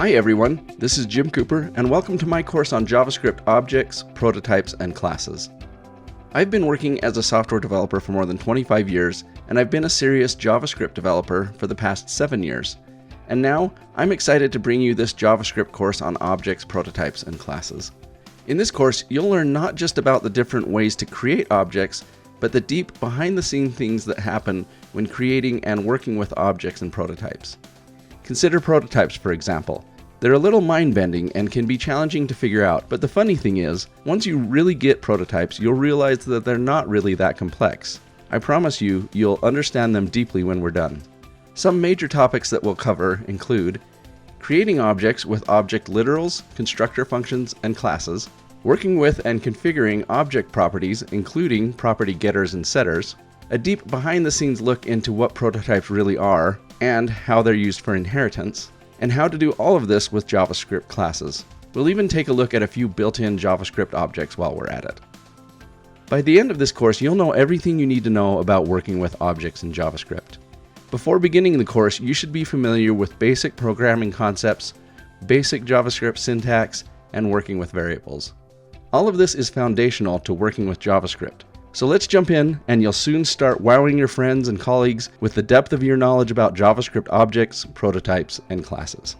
Hi everyone, this is Jim Cooper, and welcome to my course on JavaScript Objects, Prototypes, and Classes. I've been working as a software developer for more than 25 years, and I've been a serious JavaScript developer for the past 7 years. And now, I'm excited to bring you this JavaScript course on objects, prototypes, and classes. In this course, you'll learn not just about the different ways to create objects, but the deep behind-the-scenes things that happen when creating and working with objects and prototypes. Consider prototypes, for example. They're a little mind-bending and can be challenging to figure out, but the funny thing is, once you really get prototypes, you'll realize that they're not really that complex. I promise you, you'll understand them deeply when we're done. Some major topics that we'll cover include creating objects with object literals, constructor functions, and classes, working with and configuring object properties, including property getters and setters, a deep behind-the-scenes look into what prototypes really are and how they're used for inheritance, and how to do all of this with JavaScript classes. We'll even take a look at a few built-in JavaScript objects while we're at it. By the end of this course, you'll know everything you need to know about working with objects in JavaScript. Before beginning the course, you should be familiar with basic programming concepts, basic JavaScript syntax, and working with variables. All of this is foundational to working with JavaScript. So let's jump in, and you'll soon start wowing your friends and colleagues with the depth of your knowledge about JavaScript objects, prototypes, and classes.